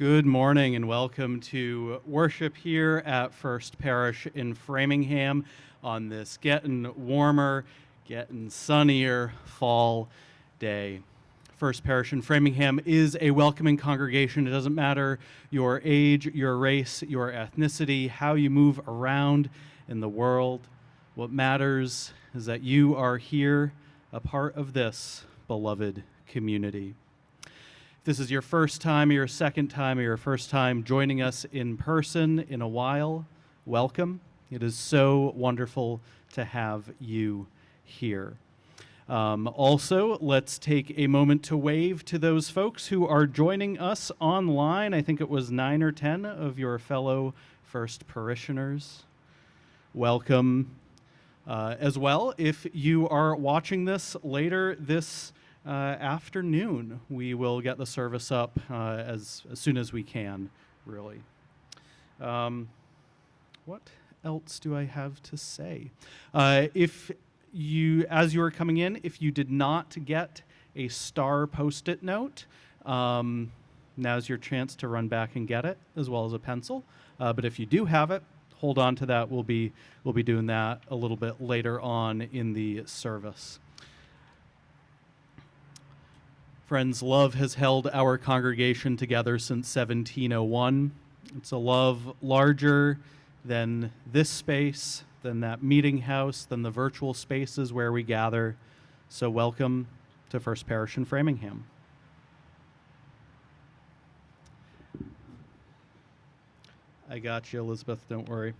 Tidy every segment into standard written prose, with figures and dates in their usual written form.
Good morning and welcome to worship here at First Parish in Framingham on this getting warmer, getting sunnier fall day. First Parish in Framingham is a welcoming congregation. It doesn't matter your age, your race, your ethnicity, how you move around in the world. What matters is that you are here, a part of this beloved community. If this is your first time, or your second time, or your first time joining us in person in a while, welcome. It is so wonderful to have you here. Also, let's take a moment to wave to those folks who are joining us online. I think it was 9 or 10 of your fellow First Parishioners. Welcome as well. If you are watching this later this afternoon, we will get the service up as soon as we can, really. What else do I have to say? As you are coming in, if you did not get a star Post-it note, now's your chance to run back and get it, as well as a pencil. But if you do have it, hold on to that. We'll be doing that a little bit later on in the service. Friends, love has held our congregation together since 1701. It's a love larger than this space, than that meeting house, than the virtual spaces where we gather. So welcome to First Parish in Framingham. I got you, Elizabeth, don't worry.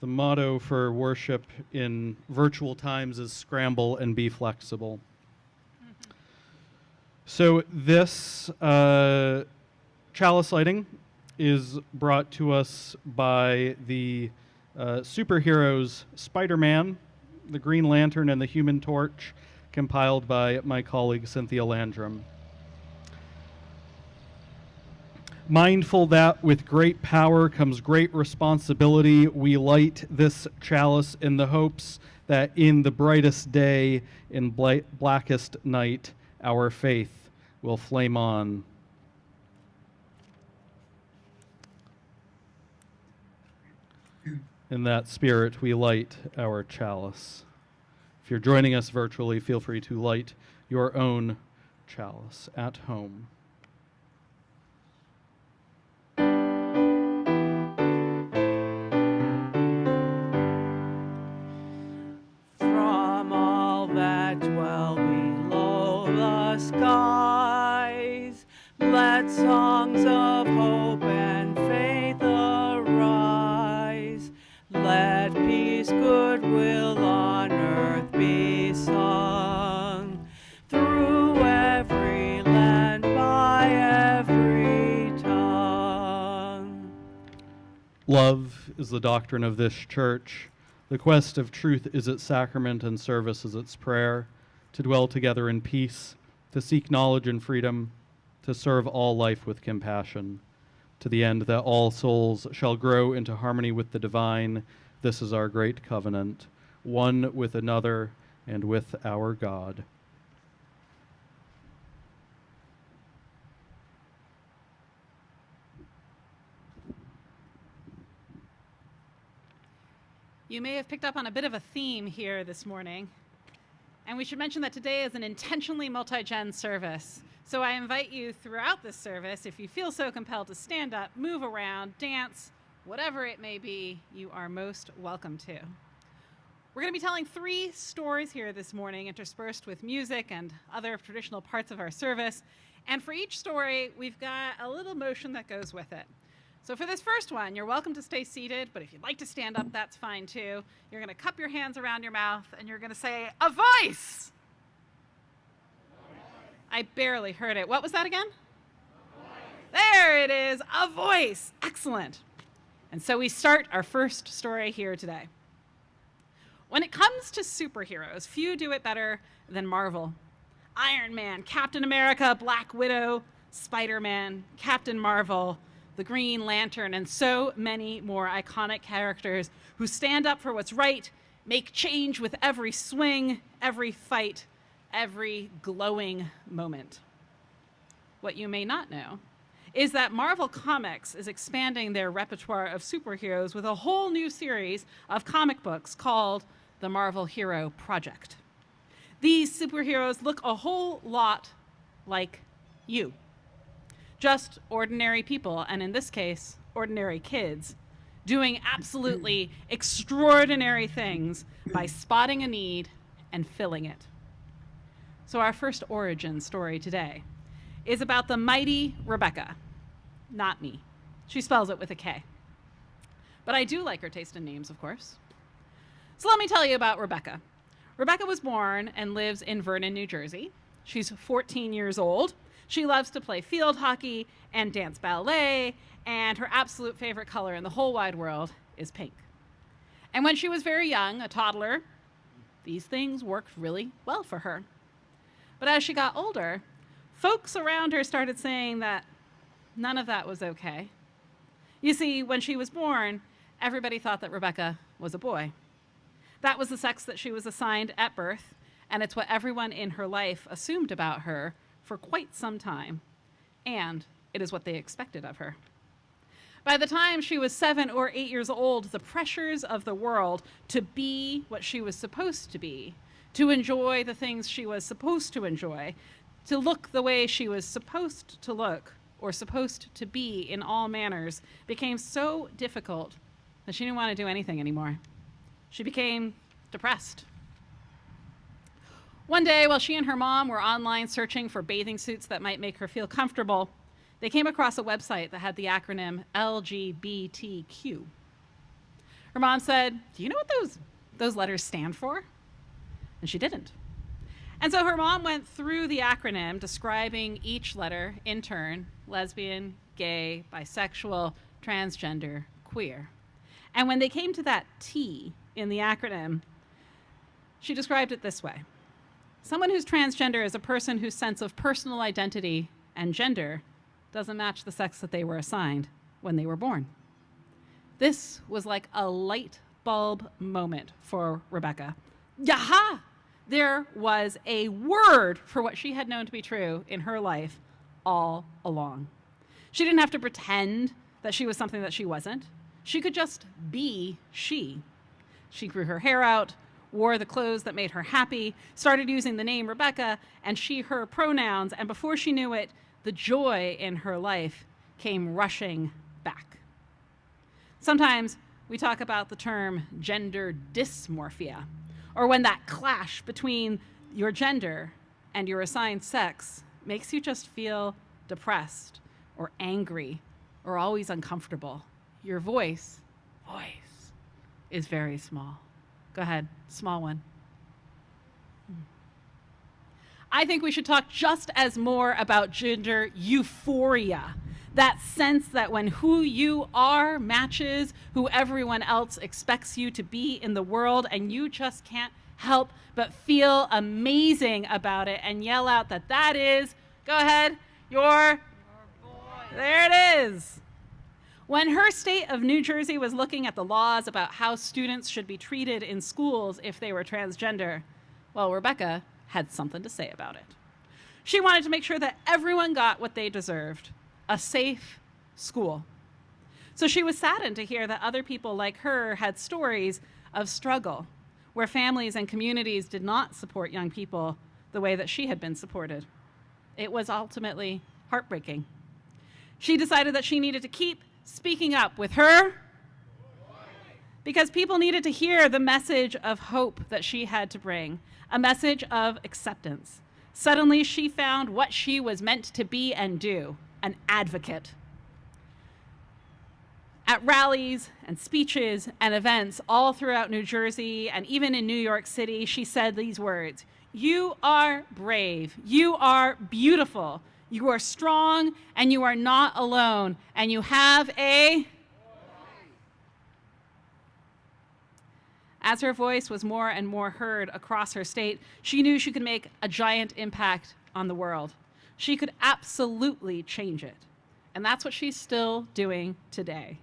The motto for worship in virtual times is scramble and be flexible. Mm-hmm. So this Chalice Lighting is brought to us by the superheroes Spider-Man, the Green Lantern, and the Human Torch, compiled by my colleague Cynthia Landrum. Mindful that with great power comes great responsibility, we light this chalice in the hopes that in the brightest day, in blackest night, our faith will flame on. In that spirit, we light our chalice. If you're joining us virtually, feel free to light your own chalice at home. Dwell below the skies, let songs of hope and faith arise, let peace, goodwill on earth be sung, through every land, by every tongue. Love is the doctrine of this church. The quest of truth is its sacrament, and service is its prayer, to dwell together in peace, to seek knowledge and freedom, to serve all life with compassion, to the end that all souls shall grow into harmony with the divine. This is our great covenant, one with another and with our God. You may have picked up on a bit of a theme here this morning, and we should mention that today is an intentionally multi-gen service. So I invite you throughout this service, if you feel so compelled, to stand up, move around, dance, whatever it may be, you are most welcome to. We're going to be telling 3 stories here this morning, interspersed with music and other traditional parts of our service. And for each story, we've got a little motion that goes with it. So for this first one, you're welcome to stay seated, but if you'd like to stand up, that's fine too. You're going to cup your hands around your mouth, and you're going to say, "A voice!" I barely heard it. What was that again? There it is, a voice. Excellent. And so we start our first story here today. When it comes to superheroes, few do it better than Marvel. Iron Man, Captain America, Black Widow, Spider-Man, Captain Marvel, the Green Lantern, and so many more iconic characters who stand up for what's right, make change with every swing, every fight, every glowing moment. what you may not know is that Marvel Comics is expanding their repertoire of superheroes with a whole new series of comic books called the Marvel Hero Project. These superheroes look a whole lot like you. Just ordinary people, and in this case, ordinary kids, doing absolutely extraordinary things by spotting a need and filling it. So our first origin story today is about the mighty Rebecca. Not me. She spells it with a K. But I do like her taste in names, of course. So let me tell you about Rebecca. Rebecca was born and lives in Vernon, New Jersey. She's 14 years old. She loves to play field hockey and dance ballet, and her absolute favorite color in the whole wide world is pink. And when she was very young, a toddler, these things worked really well for her. But as she got older, folks around her started saying that none of that was okay. You see, when she was born, everybody thought that Rebecca was a boy. That was the sex that she was assigned at birth, and it's what everyone in her life assumed about her for quite some time, and it is what they expected of her. By the time she was 7 or 8 years old, the pressures of the world to be what she was supposed to be, to enjoy the things she was supposed to enjoy, to look the way she was supposed to look or supposed to be in all manners, became so difficult that she didn't want to do anything anymore. She became depressed. One day, while she and her mom were online searching for bathing suits that might make her feel comfortable, they came across a website that had the acronym LGBTQ. Her mom said, "Do you know what those letters stand for?" And she didn't. And so her mom went through the acronym describing each letter in turn: lesbian, gay, bisexual, transgender, queer. And when they came to that T in the acronym, she described it this way: someone who's transgender is a person whose sense of personal identity and gender doesn't match the sex that they were assigned when they were born. This was like a light bulb moment for Rebecca. Yaha! There was a word for what she had known to be true in her life all along. She didn't have to pretend that she was something that she wasn't. She could just be she. She grew her hair out, wore the clothes that made her happy, started using the name Rebecca and she, her pronouns, and before she knew it, the joy in her life came rushing back. Sometimes we talk about the term gender dysmorphia, or when that clash between your gender and your assigned sex makes you just feel depressed or angry or always uncomfortable. Your voice is very small. Go ahead, small one. I think we should talk just as more about gender euphoria. That sense that when who you are matches who everyone else expects you to be in the world, and you just can't help but feel amazing about it and yell out that that is, go ahead, your boy. There it is. When her state of New Jersey was looking at the laws about how students should be treated in schools if they were transgender, well, Rebecca had something to say about it. She wanted to make sure that everyone got what they deserved: a safe school. So she was saddened to hear that other people like her had stories of struggle, where families and communities did not support young people the way that she had been supported. It was ultimately heartbreaking. She decided that she needed to keep speaking up with her because people needed to hear the message of hope that she had to bring, a message of acceptance. Suddenly, she found what she was meant to be and do: an advocate. At rallies and speeches and events all throughout New Jersey and even in New York City, she said these words: "You are brave, you are beautiful, you are strong, and you are not alone, and you have a..." As her voice was more and more heard across her state, she knew she could make a giant impact on the world. She could absolutely change it. And that's what she's still doing today.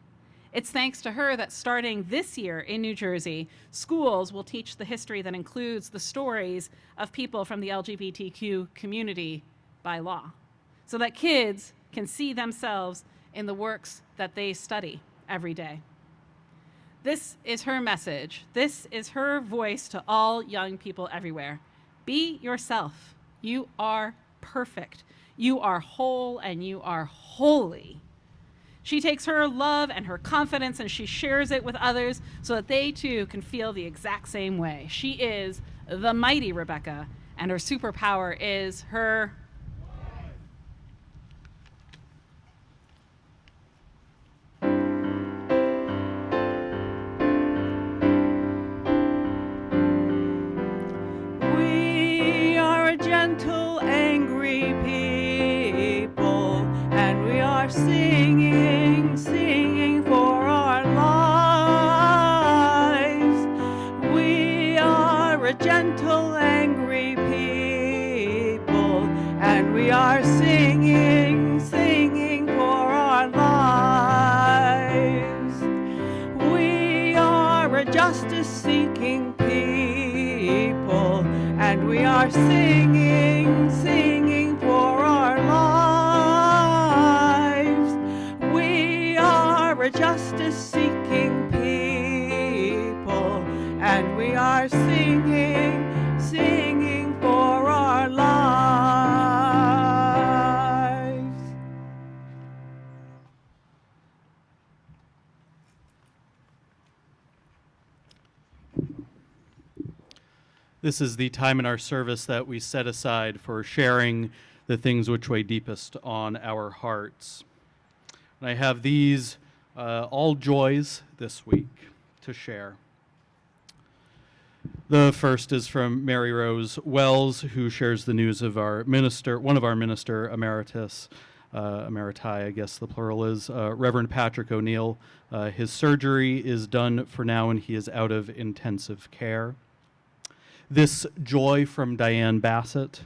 It's thanks to her that starting this year in New Jersey, schools will teach the history that includes the stories of people from the LGBTQ community by law. so that kids can see themselves in the works that they study every day. This is her message. This is her voice to all young people everywhere. Be yourself. You are perfect. You are whole and you are holy. She takes her love and her confidence and she shares it with others so that they too can feel the exact same way. She is the mighty Rebecca, and her superpower is her gentle, angry people, and we are singing, singing for our lives. We are a gentle, angry people, and we are singing, singing for our lives. We are a justice-seeking people, and we are singing, singing for our lives. We are a justice-seeking people, and we are singing, singing for our lives. This is the time in our service that we set aside for sharing the things which weigh deepest on our hearts. And I have these all joys this week to share. The first is from Mary Rose Wells, who shares the news of our minister, one of our minister emeritus, emeriti, I guess the plural is, Reverend Patrick O'Neill. His surgery is done for now and he is out of intensive care. This joy from Diane Bassett,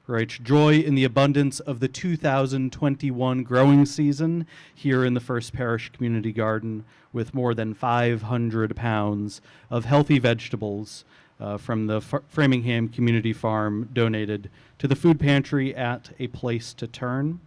who writes, joy in the abundance of the 2021 growing season here in the First Parish Community Garden, with more than 500 pounds of healthy vegetables from the Framingham Community Farm donated to the food pantry at A Place to Turn.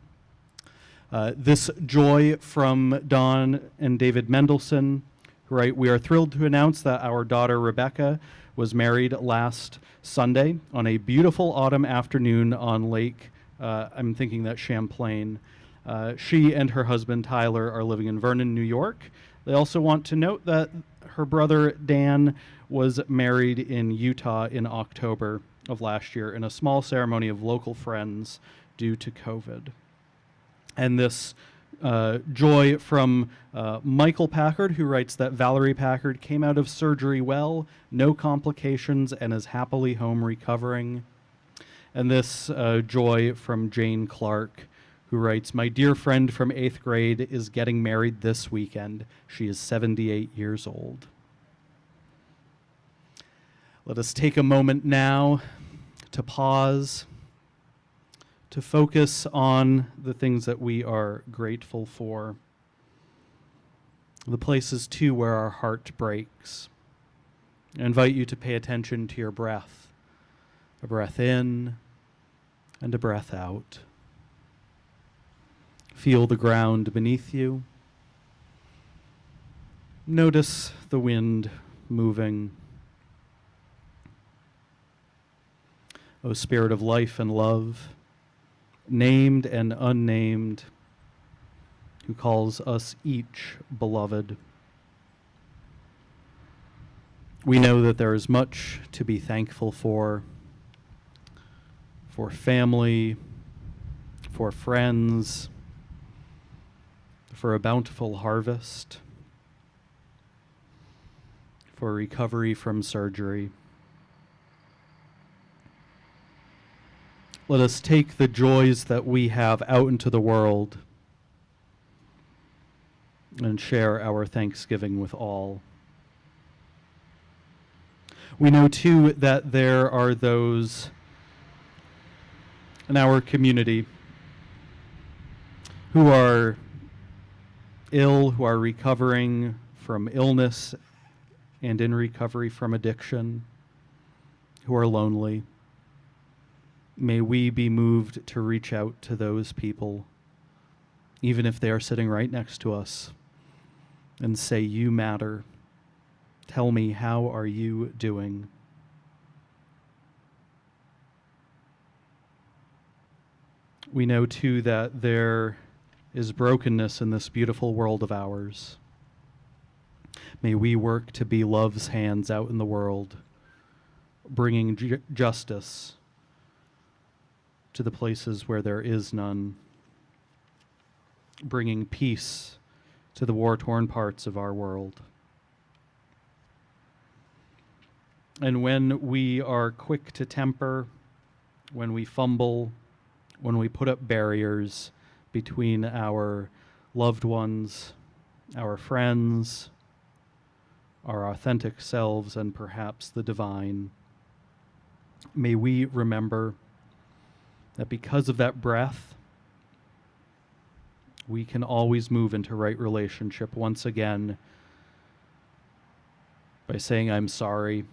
This joy from Don and David Mendelson, who write, we are thrilled to announce that our daughter Rebecca was married last Sunday on a beautiful autumn afternoon on Lake, I'm thinking that Champlain. She and her husband Tyler are living in Vernon, New York. They also want to note that her brother Dan was married in Utah in October of last year in a small ceremony of local friends due to COVID. And this joy from Michael Packard, who writes that Valerie Packard came out of surgery well, no complications, and is happily home recovering. And this joy from Jane Clark, who writes, my dear friend from 8th grade is getting married this weekend. She is 78 years old. Let us take a moment now to pause, to focus on the things that we are grateful for, the places too where our heart breaks. I invite you to pay attention to your breath, a breath in and a breath out. Feel the ground beneath you. Notice the wind moving. O Spirit of life and love, named and unnamed, who calls us each beloved. We know that there is much to be thankful for family, for friends, for a bountiful harvest, for recovery from surgery. Let us take the joys that we have out into the world and share our thanksgiving with all. We know too that there are those in our community who are ill, who are recovering from illness and in recovery from addiction, who are lonely. May we be moved to reach out to those people, even if they are sitting right next to us, and say, you matter. Tell me, how are you doing? We know, too, that there is brokenness in this beautiful world of ours. May we work to be love's hands out in the world, bringing justice to the places where there is none, bringing peace to the war-torn parts of our world. And when we are quick to temper, when we fumble, when we put up barriers between our loved ones, our friends, our authentic selves, and perhaps the divine, may we remember that because of that breath, we can always move into right relationship once again by saying, I'm sorry.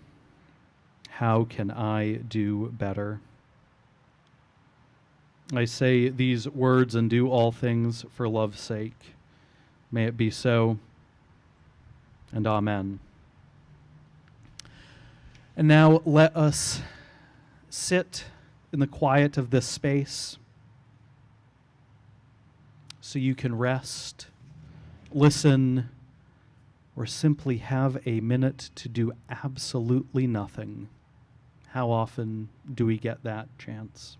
How can I do better? I say these words and do all things for love's sake. May it be so, and amen. And now let us sit in the quiet of this space so you can rest, listen, or simply have a minute to do absolutely nothing. How often do we get that chance?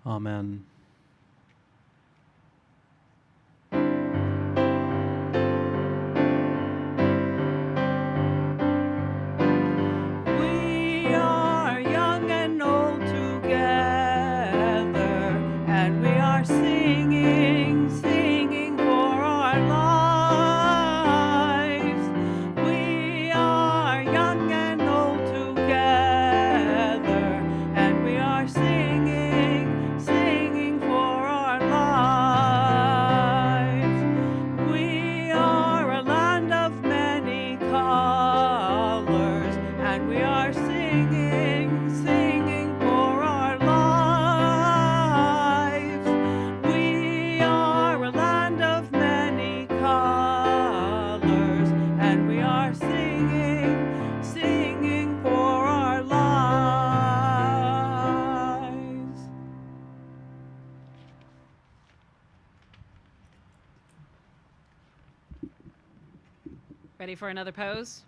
Amen. We are young and old together, and we are singing, singing for our lives. We are young and old together, and we are singing, singing for our lives. We are a land of many colors, and we are singing, singing for our lives. We are a land of many colors, and we are singing, singing for our lives. Ready for another pose?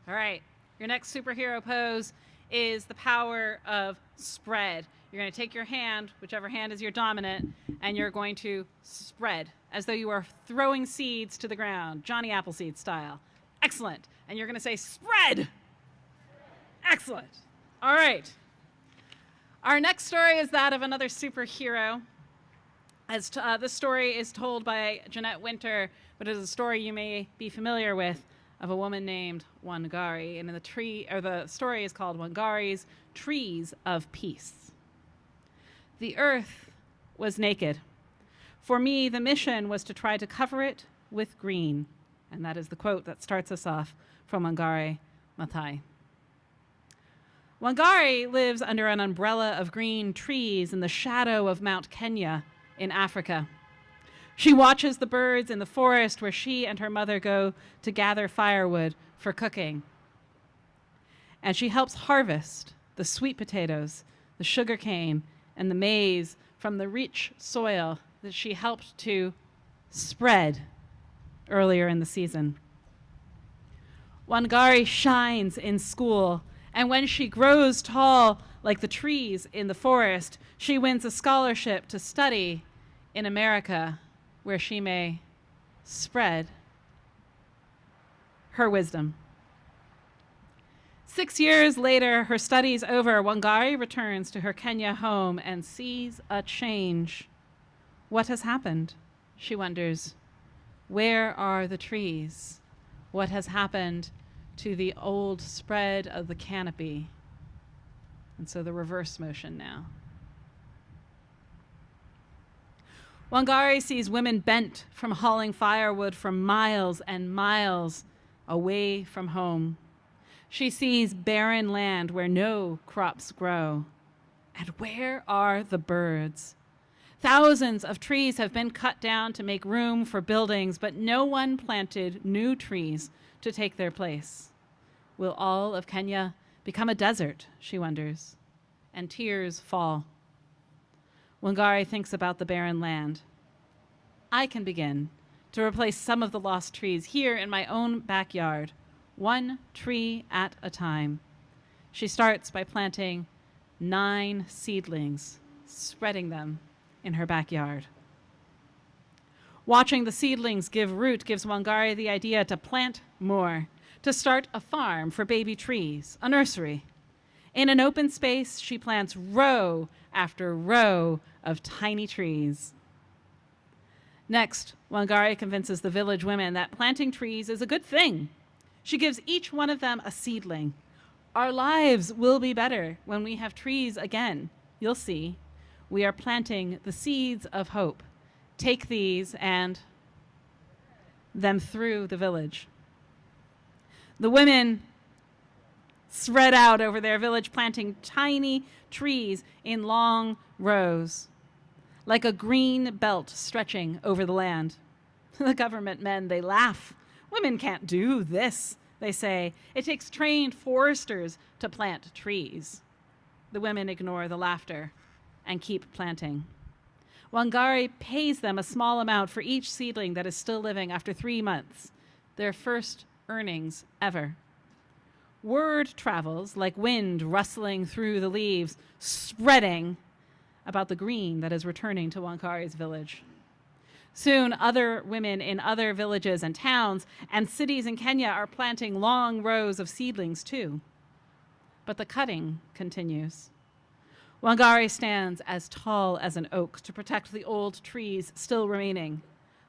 All right. Your next superhero pose is the power of spread. You're going to take your hand, whichever hand is your dominant, and you're going to spread as though you are throwing seeds to the ground, Johnny Appleseed style. Excellent. And you're going to say, spread. Excellent. All right. Our next story is that of another superhero. This story is told by Jeanette Winter, but it is a story you may be familiar with of a woman named Wangari, and the story is called Wangari's Trees of Peace. The earth was naked. For me, the mission was to try to cover it with green. And that is the quote that starts us off from Wangari Maathai. Wangari lives under an umbrella of green trees in the shadow of Mount Kenya in Africa. She watches the birds in the forest where she and her mother go to gather firewood for cooking. And she helps harvest the sweet potatoes, the sugar cane, and the maize from the rich soil that she helped to spread earlier in the season. Wangari shines in school, and when she grows tall like the trees in the forest, she wins a scholarship to study in America, where she may spread her wisdom. 6 years later, her studies over, Wangari returns to her Kenya home and sees a change. What has happened? She wonders. Where are the trees? What has happened to the old spread of the canopy? And so the reverse motion now. Wangari sees women bent from hauling firewood from miles and miles away from home. She sees barren land where no crops grow. And where are the birds? Thousands of trees have been cut down to make room for buildings, but no one planted new trees to take their place. Will all of Kenya become a desert, she wonders, and tears fall. Wangari thinks about the barren land. I can begin to replace some of the lost trees here in my own backyard, one tree at a time. She starts by planting 9 seedlings, spreading them in her backyard. Watching the seedlings give root gives Wangari the idea to plant more, to start a farm for baby trees, a nursery. In an open space, she plants row after row of tiny trees. Next, Wangari convinces the village women that planting trees is a good thing. She gives each one of them a seedling. Our lives will be better when we have trees again. You'll see. We are planting the seeds of hope. Take these and them through the village. The women spread out over their village, planting tiny trees in long rows, like a green belt stretching over the land. The government men, they laugh. Women can't do this, they say. It takes trained foresters to plant trees. The women ignore the laughter and keep planting. Wangari pays them a small amount for each seedling that is still living after 3 months, their first earnings ever. Word travels like wind rustling through the leaves, spreading about the green that is returning to Wangari's village. Soon, other women in other villages and towns and cities in Kenya are planting long rows of seedlings too. But the cutting continues. Wangari stands as tall as an oak to protect the old trees still remaining.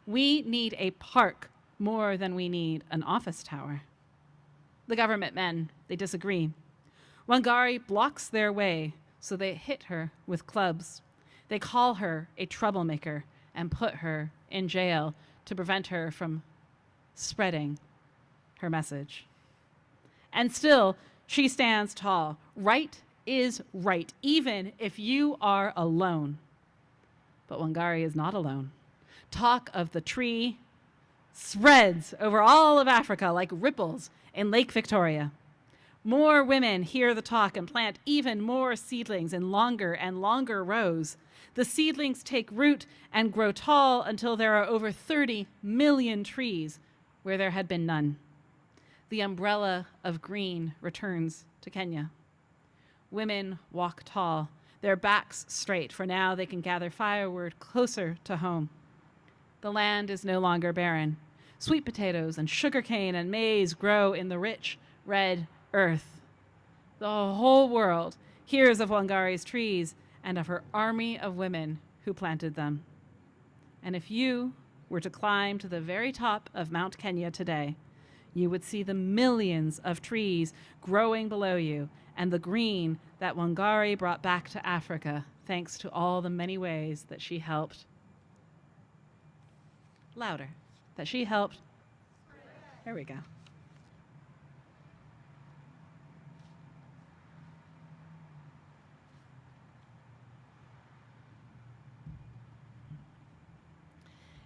We need a park more than we need an office tower. The government men, they disagree. Wangari blocks their way, so they hit her with clubs. They call her a troublemaker and put her in jail to prevent her from spreading her message. And still, she stands tall. Right is right, even if you are alone. But Wangari is not alone. Talk of the tree spreads over all of Africa like ripples in Lake Victoria. More women hear the talk and plant even more seedlings in longer and longer rows. The seedlings take root and grow tall until there are over 30 million trees where there had been none. The umbrella of green returns to Kenya. Women walk tall, their backs straight, for now they can gather firewood closer to home. The land is no longer barren. Sweet potatoes and sugarcane and maize grow in the rich red earth. The whole world hears of Wangari's trees and of her army of women who planted them. And if you were to climb to the very top of Mount Kenya today, you would see the millions of trees growing below you and the green that Wangari brought back to Africa, thanks to all the many ways that she helped louder, that she helped. There we go.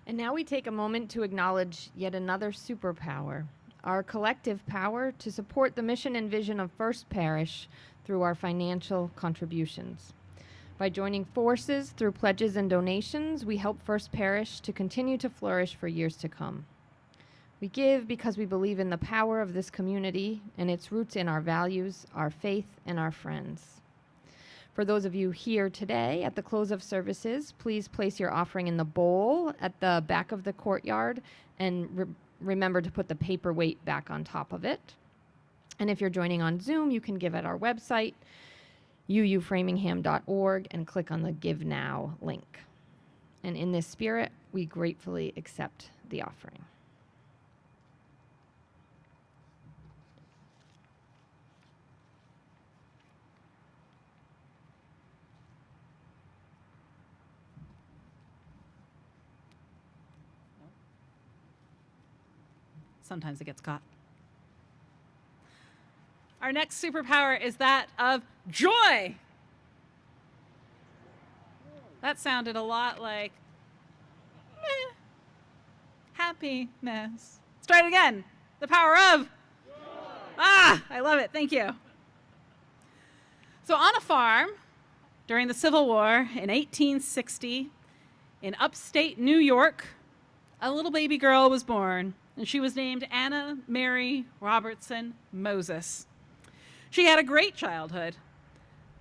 And now we take a moment to acknowledge yet another superpower, our collective power to support the mission and vision of First Parish through our financial contributions. By joining forces through pledges and donations, we help First Parish to continue to flourish for years to come. We give because we believe in the power of this community and its roots in our values, our faith, and our friends. For those of you here today, at the close of services, please place your offering in the bowl at the back of the courtyard and remember to put the paperweight back on top of it. And if you're joining on Zoom, you can give at our website, uuframingham.org, and click on the Give Now link. And in this spirit, we gratefully accept the offering. Sometimes it gets caught. Our next superpower is that of joy. That sounded a lot like meh. Happiness. Let's try it again. The power of joy. Ah, I love it. Thank you. So on a farm during the Civil War in 1860 in upstate New York, a little baby girl was born. And she was named Anna Mary Robertson Moses. She had a great childhood,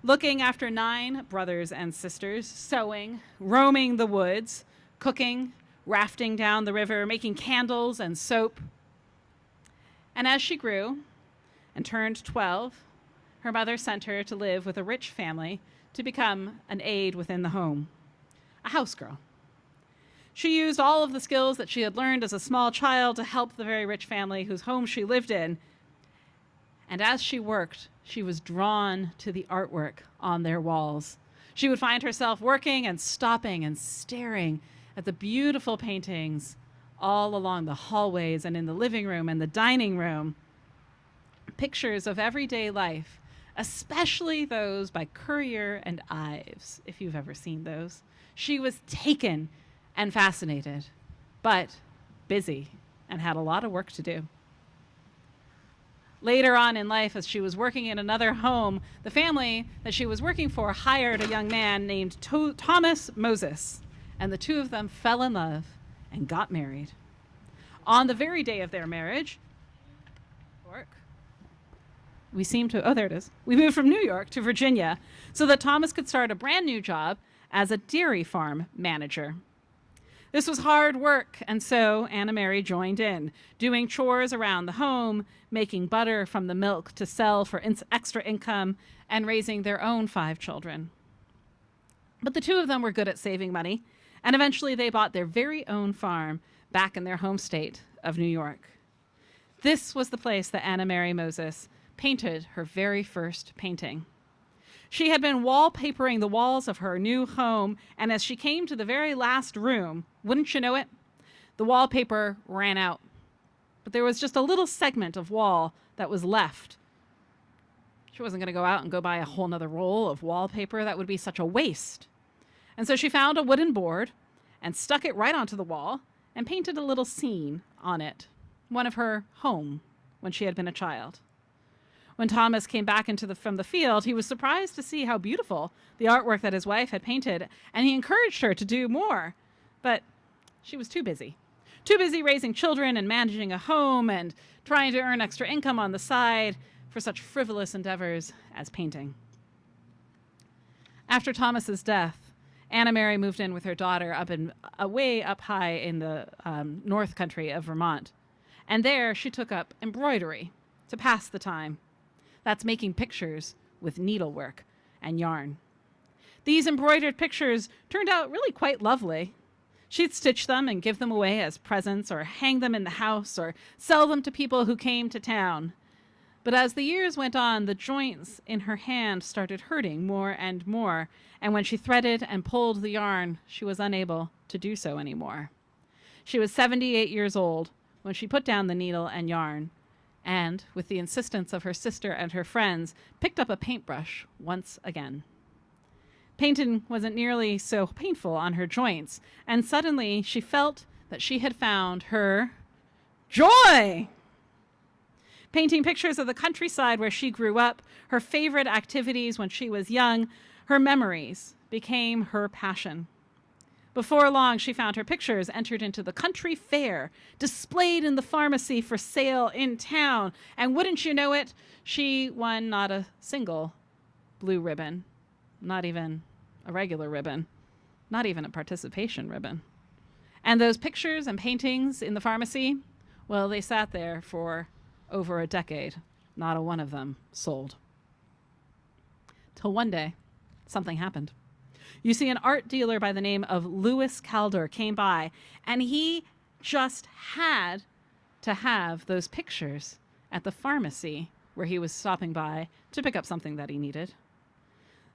looking after 9 brothers and sisters, sewing, roaming the woods, cooking, rafting down the river, making candles and soap. And as she grew and turned 12, her mother sent her to live with a rich family to become an aide within the home, a house girl. She used all of the skills that she had learned as a small child to help the very rich family whose home she lived in. And as she worked, she was drawn to the artwork on their walls. She would find herself working and stopping and staring at the beautiful paintings all along the hallways and in the living room and the dining room. Pictures of everyday life, especially those by Currier and Ives, if you've ever seen those. She was taken and fascinated, but busy and had a lot of work to do. Later on in life, as she was working in another home, the family that she was working for hired a young man named Thomas Moses, and the two of them fell in love and got married. On the very day of their marriage, we moved from New York to Virginia so that Thomas could start a brand new job as a dairy farm manager. This was hard work, and so Anna Mary joined in, doing chores around the home, making butter from the milk to sell for extra income, and raising their own 5 children. But the two of them were good at saving money, and eventually they bought their very own farm back in their home state of New York. This was the place that Anna Mary Moses painted her very first painting. She had been wallpapering the walls of her new home, and as she came to the very last room, wouldn't you know it, the wallpaper ran out. But there was just a little segment of wall that was left. She wasn't going to go out and go buy a whole nother roll of wallpaper. That would be such a waste. And so she found a wooden board and stuck it right onto the wall and painted a little scene on it, one of her home when she had been a child. When Thomas came back from the field, he was surprised to see how beautiful the artwork that his wife had painted, and he encouraged her to do more. But she was too busy raising children and managing a home and trying to earn extra income on the side for such frivolous endeavors as painting. After Thomas's death, Anna Mary moved in with her daughter way up high in the north country of Vermont. And there she took up embroidery to pass the time. That's making pictures with needlework and yarn. These embroidered pictures turned out really quite lovely. She'd stitch them and give them away as presents or hang them in the house or sell them to people who came to town. But as the years went on, the joints in her hand started hurting more and more, and when she threaded and pulled the yarn, she was unable to do so anymore. She was 78 years old when she put down the needle and yarn and, with the insistence of her sister and her friends, picked up a paintbrush once again. Painting wasn't nearly so painful on her joints, and suddenly she felt that she had found her joy. Painting pictures of the countryside where she grew up, her favorite activities when she was young, her memories became her passion. Before long, she found her pictures entered into the country fair, displayed in the pharmacy for sale in town, and wouldn't you know it, she won not a single blue ribbon, not even a regular ribbon, not even a participation ribbon. And those pictures and paintings in the pharmacy, well, they sat there for over a decade. Not a one of them sold. Till one day, something happened. You see, an art dealer by the name of Louis Calder came by, and he just had to have those pictures at the pharmacy where he was stopping by to pick up something that he needed.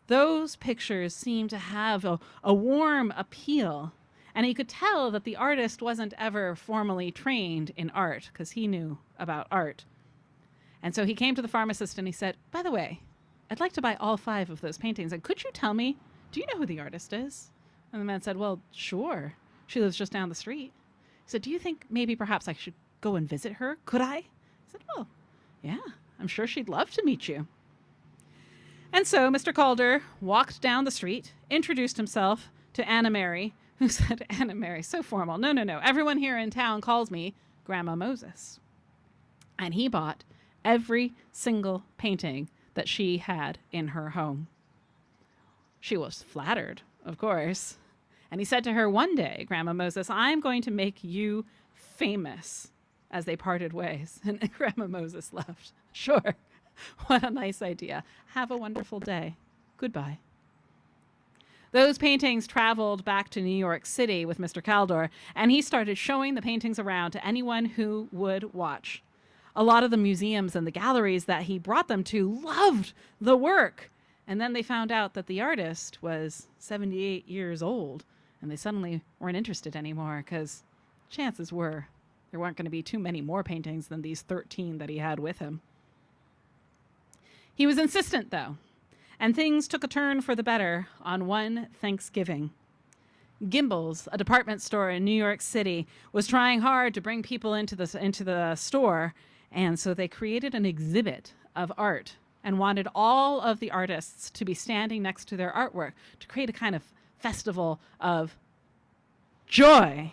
Those pictures seemed to have a warm appeal, and he could tell that the artist wasn't ever formally trained in art, because he knew about art. And so he came to the pharmacist and he said, "By the way, I'd like to buy all 5 of those paintings, and could you tell me, do you know who the artist is?" And the man said, "Well, sure. She lives just down the street." He said, "Do you think maybe perhaps I should go and visit her? Could I?" He said, "Well, yeah, I'm sure she'd love to meet you." And so Mr. Calder walked down the street, introduced himself to Anna Mary, who said, "Anna Mary, so formal. No. Everyone here in town calls me Grandma Moses." And he bought every single painting that she had in her home. She was flattered, of course. And he said to her, "One day, Grandma Moses, I'm going to make you famous," as they parted ways. And Grandma Moses laughed. "Sure. What a nice idea. Have a wonderful day. Goodbye." Those paintings traveled back to New York City with Mr. Calder, and he started showing the paintings around to anyone who would watch. A lot of the museums and the galleries that he brought them to loved the work. And then they found out that the artist was 78 years old, and they suddenly weren't interested anymore, because chances were there weren't going to be too many more paintings than these 13 that he had with him. He was insistent, though, and things took a turn for the better on one Thanksgiving. Gimbel's, a department store in New York City, was trying hard to bring people into the store, and so they created an exhibit of art and wanted all of the artists to be standing next to their artwork to create a kind of festival of joy.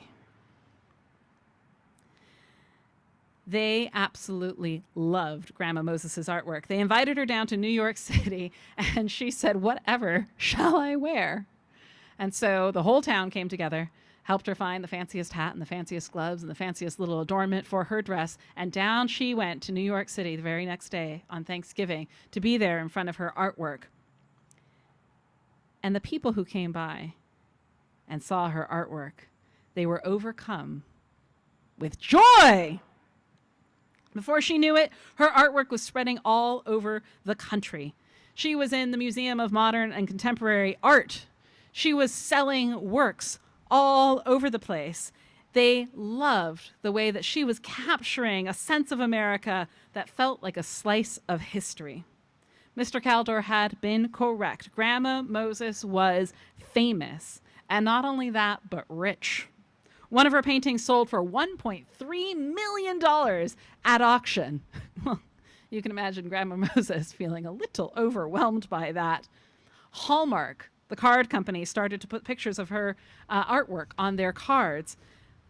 They absolutely loved Grandma Moses' artwork. They invited her down to New York City, and she said, "Whatever shall I wear?" And so the whole town came together, helped her find the fanciest hat and the fanciest gloves and the fanciest little adornment for her dress, and down she went to New York City the very next day on Thanksgiving to be there in front of her artwork. And the people who came by and saw her artwork, they were overcome with joy. Before she knew it, her artwork was spreading all over the country. She was in the Museum of Modern and Contemporary Art. She was selling works all over the place. They loved the way that she was capturing a sense of America that felt like a slice of history. Mr. Calder had been correct. Grandma Moses was famous, and not only that, but rich. One of her paintings sold for $1.3 million at auction. Well, you can imagine Grandma Moses feeling a little overwhelmed by that. Hallmark, the card company, started to put pictures of her artwork on their cards.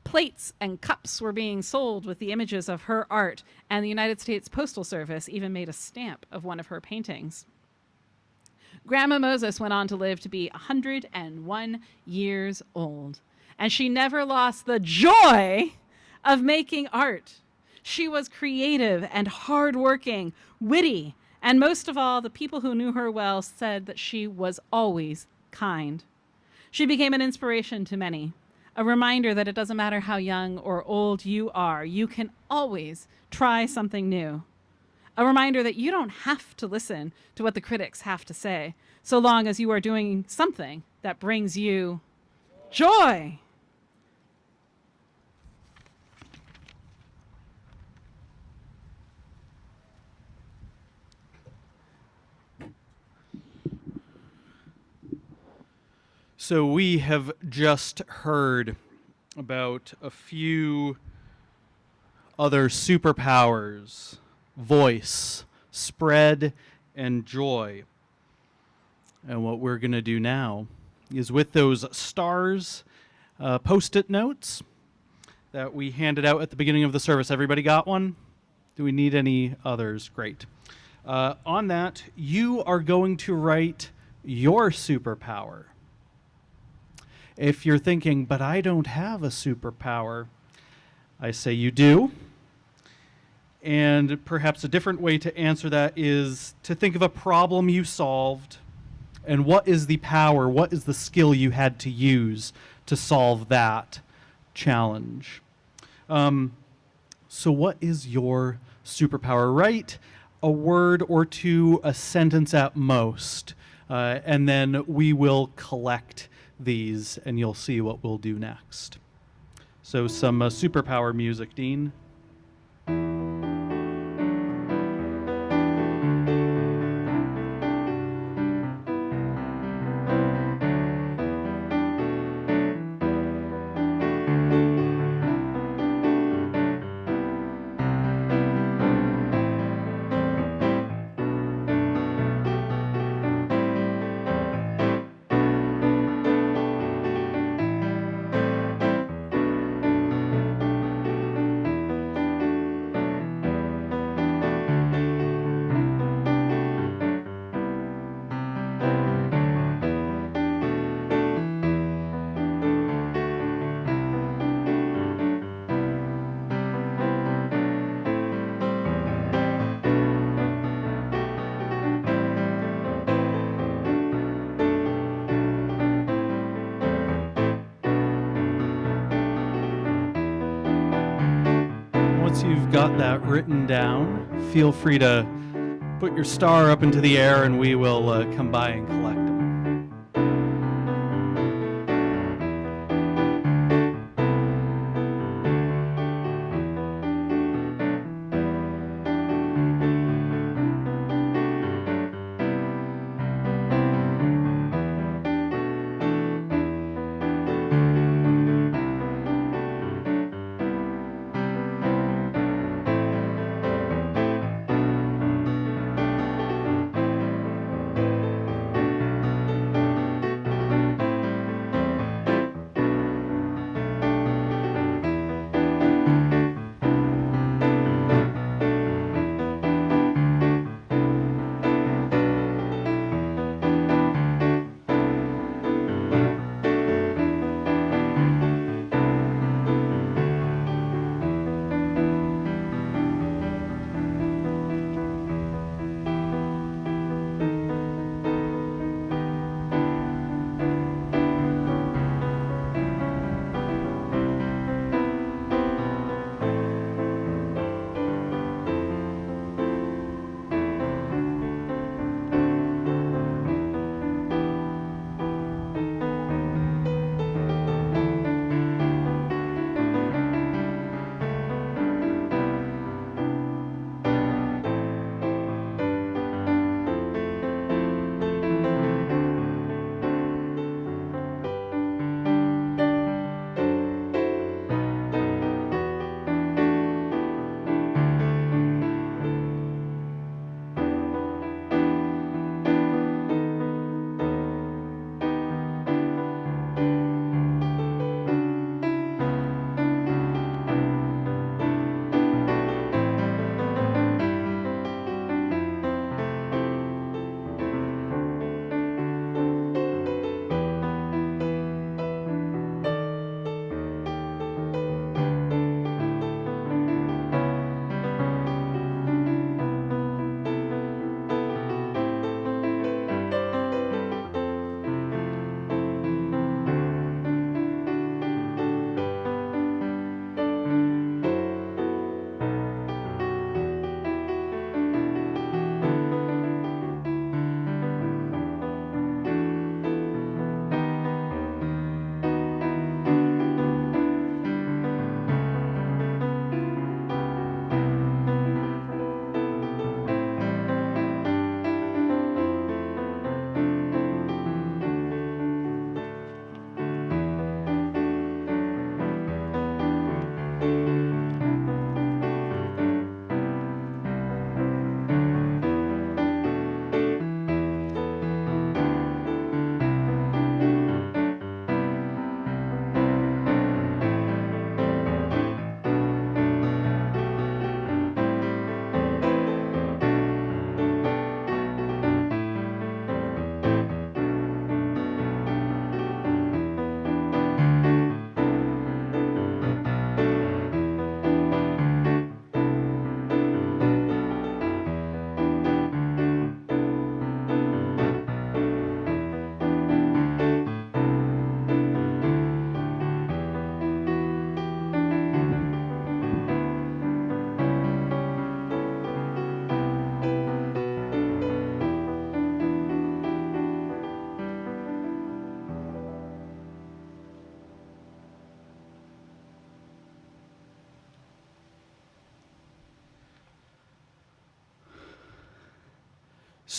Plates and cups were being sold with the images of her art, and the United States Postal Service even made a stamp of one of her paintings. Grandma Moses went on to live to be 101 years old. And she never lost the joy of making art. She was creative and hardworking, witty, and most of all, the people who knew her well said that she was always kind. She became an inspiration to many, a reminder that it doesn't matter how young or old you are, you can always try something new. A reminder that you don't have to listen to what the critics have to say, so long as you are doing something that brings you joy. So we have just heard about a few other superpowers: voice, spread, and joy. And what we're going to do now is, with those stars, post-it notes that we handed out at the beginning of the service. Everybody got one? Do we need any others? Great. On that, you are going to write your superpower. If you're thinking, but I don't have a superpower, I say you do. And perhaps a different way to answer that is to think of a problem you solved, and what is the power, what is the skill you had to use to solve that challenge. So what is your superpower? Write a word or two, a sentence at most, and then we will collect these, and you'll see what we'll do next. So some superpower music, Dean. Once you've got that written down, feel free to put your star up into the air and we will come by and collect them.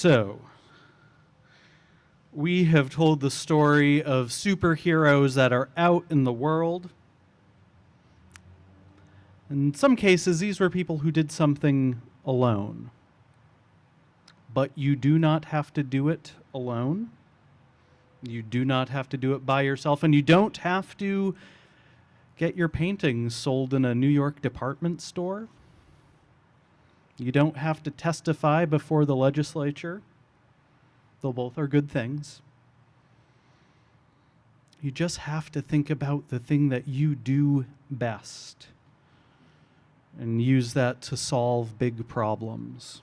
So, we have told the story of superheroes that are out in the world. In some cases, these were people who did something alone. But you do not have to do it alone. You do not have to do it by yourself, and you don't have to get your paintings sold in a New York department store. You don't have to testify before the legislature, though both are good things. You just have to think about the thing that you do best and use that to solve big problems.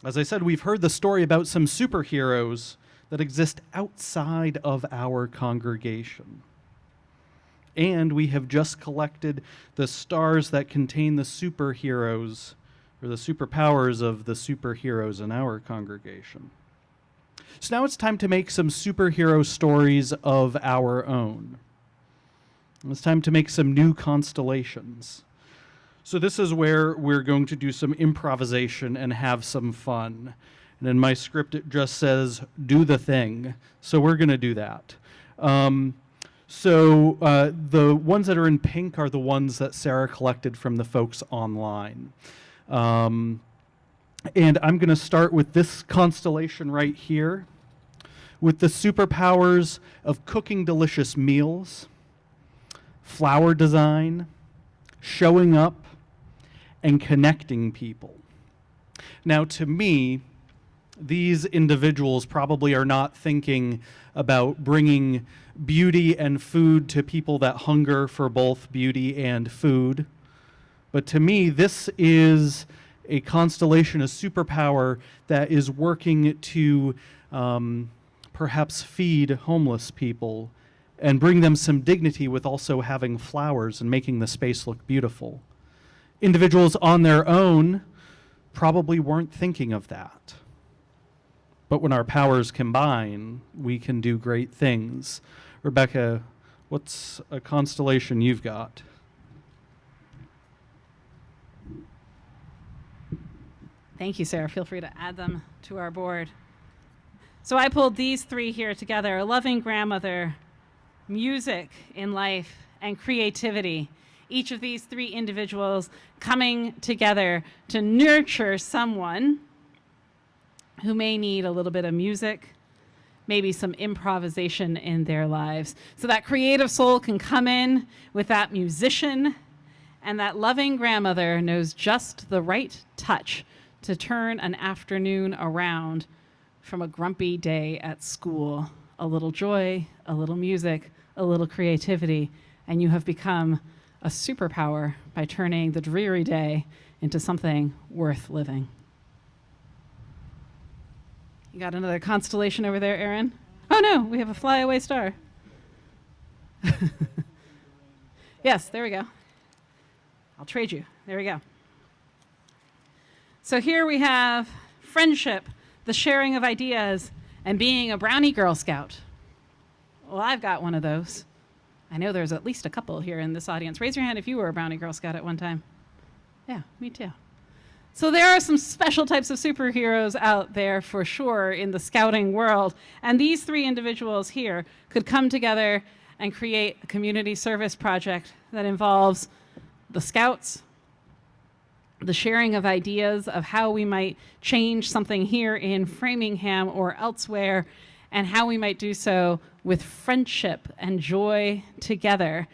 As I said, we've heard the story about some superheroes that exist outside of our congregation. And we have just collected the stars that contain the superheroes, or the superpowers of the superheroes in our congregation. So now it's time to make some superhero stories of our own. It's time to make some new constellations. So this is where we're going to do some improvisation and have some fun. And in my script, it just says, do the thing. So we're going to do that. The ones that are in pink are the ones that Sarah collected from the folks online. And I'm going to start with this constellation right here, with the superpowers of cooking delicious meals, flower design, showing up, and connecting people. Now, to me, these individuals probably are not thinking about bringing beauty and food to people that hunger for both beauty and food. But to me, this is a constellation, a superpower that is working to perhaps feed homeless people and bring them some dignity with also having flowers and making the space look beautiful. Individuals on their own probably weren't thinking of that. But when our powers combine, we can do great things. Rebecca, what's a constellation you've got? Thank you, Sarah. Feel free to add them to our board. So I pulled these three here together: a loving grandmother, music in life, and creativity. Each of these three individuals coming together to nurture someone who may need a little bit of music, maybe some improvisation in their lives. So that creative soul can come in with that musician, and that loving grandmother knows just the right touch to turn an afternoon around from a grumpy day at school. A little joy, a little music, a little creativity, and you have become a superpower by turning the dreary day into something worth living. You got another constellation over there, Erin? Oh no, we have a flyaway star. Yes, there we go. I'll trade you. There we go. So here we have friendship, the sharing of ideas, and being a brownie Girl Scout. Well, I've got one of those. I know there's at least a couple here in this audience. Raise your hand if you were a brownie Girl Scout at one time. Yeah, me too. So there are some special types of superheroes out there for sure in the scouting world. And these three individuals here could come together and create a community service project that involves the scouts, the sharing of ideas of how we might change something here in Framingham or elsewhere, and how we might do so with friendship and joy together.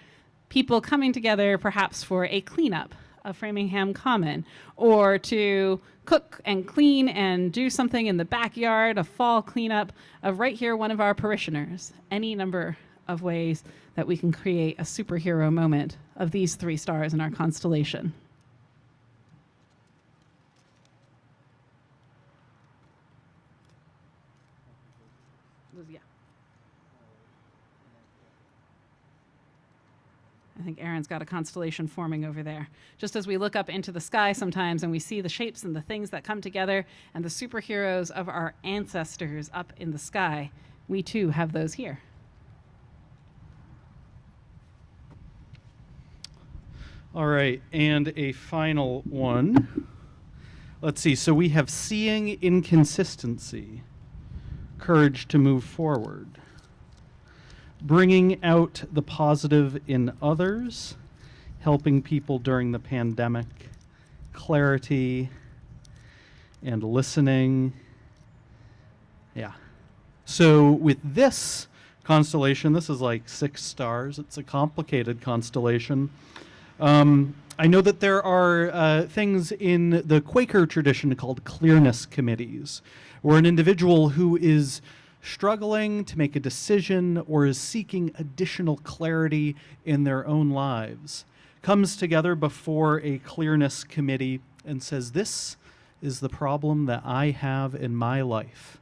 People coming together perhaps for a cleanup of Framingham Common, or to cook and clean and do something in the backyard, a fall cleanup of right here, one of our parishioners. Any number of ways that we can create a superhero moment of these three stars in our constellation. Yeah. I think Erin's got a constellation forming over there. Just as we look up into the sky sometimes and we see the shapes and the things that come together and the superheroes of our ancestors up in the sky, we too have those here. All right, and a final one. Let's see. So we have seeing inconsistency, courage to move forward, bringing out the positive in others, helping people during the pandemic, clarity, and listening. Yeah. So with this constellation, this is like 6 stars. It's a complicated constellation. I know that there are things in the Quaker tradition called clearness committees, where an individual who is struggling to make a decision or is seeking additional clarity in their own lives comes together before a clearness committee and says, this is the problem that I have in my life.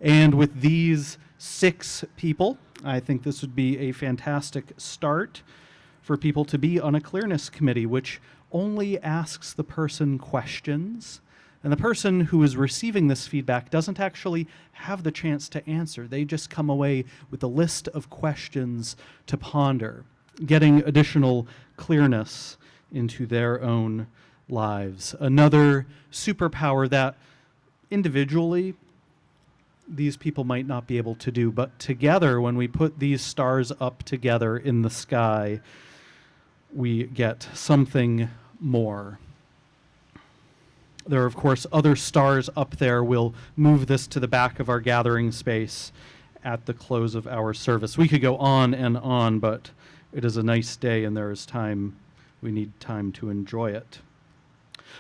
And with these 6 people, I think this would be a fantastic start for people to be on a clearness committee, which only asks the person questions. And the person who is receiving this feedback doesn't actually have the chance to answer. They just come away with a list of questions to ponder, getting additional clearness into their own lives. Another superpower that individually these people might not be able to do, but together, when we put these stars up together in the sky, we get something more. There are, of course, other stars up there. We'll move this to the back of our gathering space at the close of our service. We could go on, but it is a nice day and there is time. We need time to enjoy it.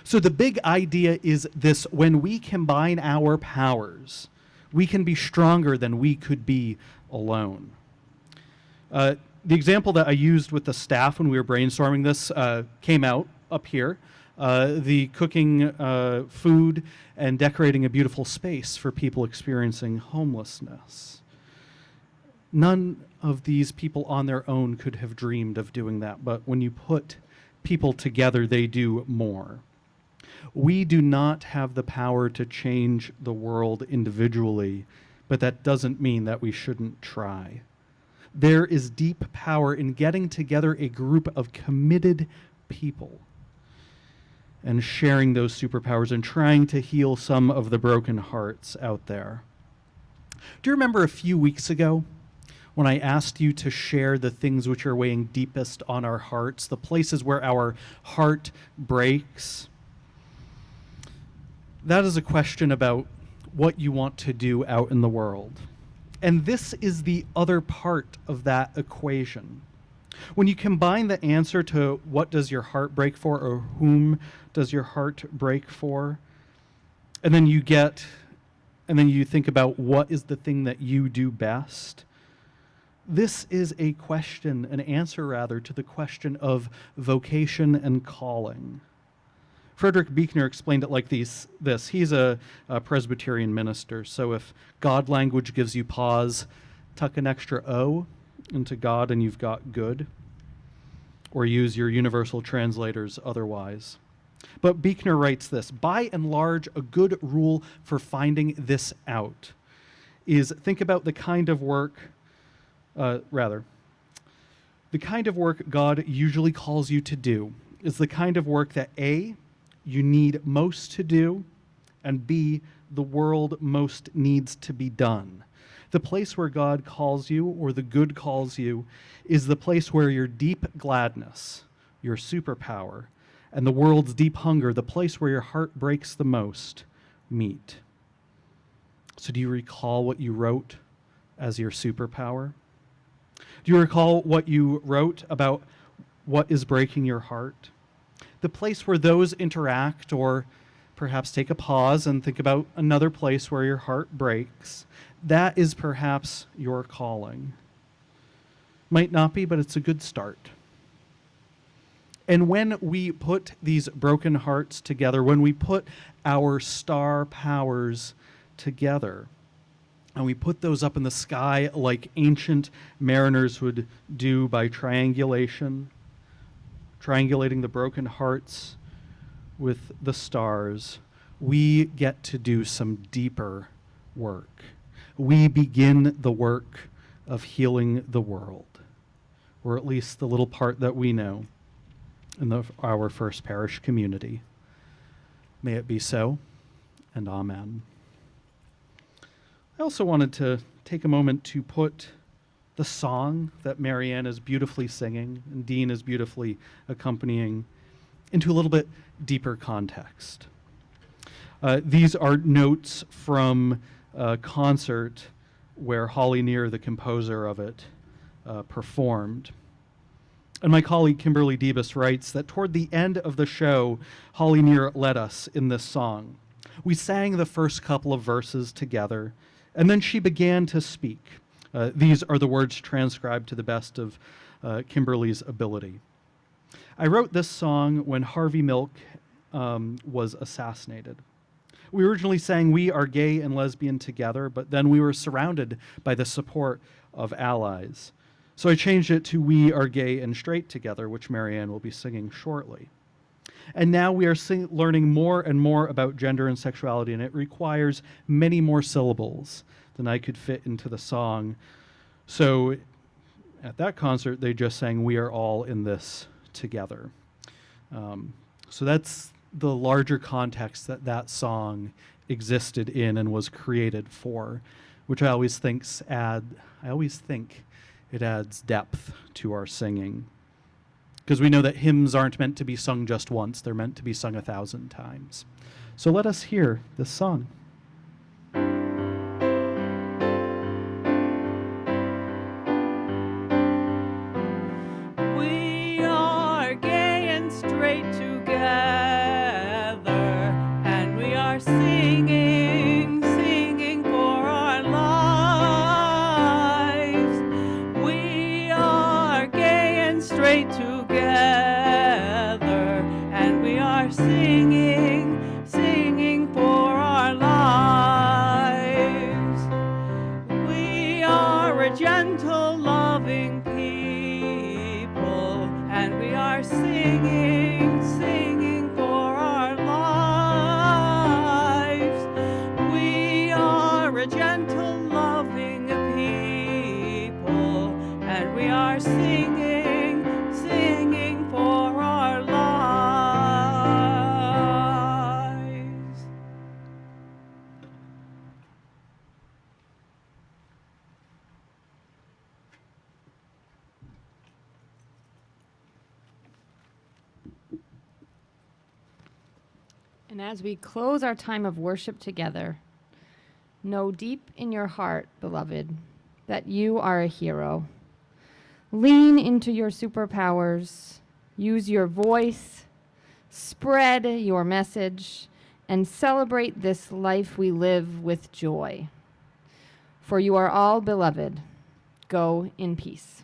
So the big idea is this: when we combine our powers, we can be stronger than we could be alone. The example that I used with the staff when we were brainstorming this came out up here. The cooking food and decorating a beautiful space for people experiencing homelessness. None of these people on their own could have dreamed of doing that, but when you put people together, they do more. We do not have the power to change the world individually, but that doesn't mean that we shouldn't try. There is deep power in getting together a group of committed people and sharing those superpowers and trying to heal some of the broken hearts out there. Do you remember a few weeks ago when I asked you to share the things which are weighing deepest on our hearts, the places where our heart breaks? That is a question about what you want to do out in the world. And this is the other part of that equation. When you combine the answer to what does your heart break for, or whom does your heart break for, and then you think about what is the thing that you do best, this is a question, an answer rather, to the question of vocation and calling. Frederick Buechner explained it like this. He's a Presbyterian minister, so if God language gives you pause, tuck an extra O into God and you've got good, or use your universal translators otherwise. But Buechner writes this: by and large, a good rule for finding this out is think about the kind of work, the kind of work God usually calls you to do is the kind of work that A, you need most to do, and B, the world most needs to be done. The place where God calls you, or the good calls you, is the place where your deep gladness, your superpower, and the world's deep hunger, the place where your heart breaks the most, meet. So do you recall what you wrote as your superpower? Do you recall what you wrote about what is breaking your heart? The place where those interact, or perhaps take a pause and think about another place where your heart breaks, that is perhaps your calling. Might not be, but it's a good start. And when we put these broken hearts together, when we put our star powers together, and we put those up in the sky like ancient mariners would do by triangulating the broken hearts with the stars, we get to do some deeper work. We begin the work of healing the world, or at least the little part that we know in our First Parish community. May it be so, and amen. I also wanted to take a moment to put the song that Marianne is beautifully singing and Dean is beautifully accompanying into a little bit deeper context. These are notes from a concert where Holly Near, the composer of it, performed. And my colleague Kimberly Debus writes that toward the end of the show, Holly Near led us in this song. We sang the first couple of verses together, and then she began to speak. These are the words transcribed to the best of Kimberly's ability. I wrote this song when Harvey Milk was assassinated. We originally sang "We Are Gay and Lesbian Together," but then we were surrounded by the support of allies. So I changed it to "We Are Gay and Straight Together," which Marianne will be singing shortly. And now we are learning more and more about gender and sexuality, and it requires many more syllables than I could fit into the song. So at that concert, they just sang "We Are All in This Together." So that's the larger context that that song existed in and was created for, which I always think it adds depth to our singing. Because we know that hymns aren't meant to be sung just once, they're meant to be sung 1,000 times. So let us hear this song. We are gay and straight together, and we are singing, singing for our lives. We are gay and straight together, and we are singing, singing for our lives. We are a gentle, loving people, and we are singing, singing for our lives. We are a gentle, loving people, and we are singing, singing for our lives. And as we close our time of worship together, know deep in your heart, beloved, that you are a hero. Lean into your superpowers, use your voice, spread your message, and celebrate this life we live with joy. For you are all beloved. Go in peace.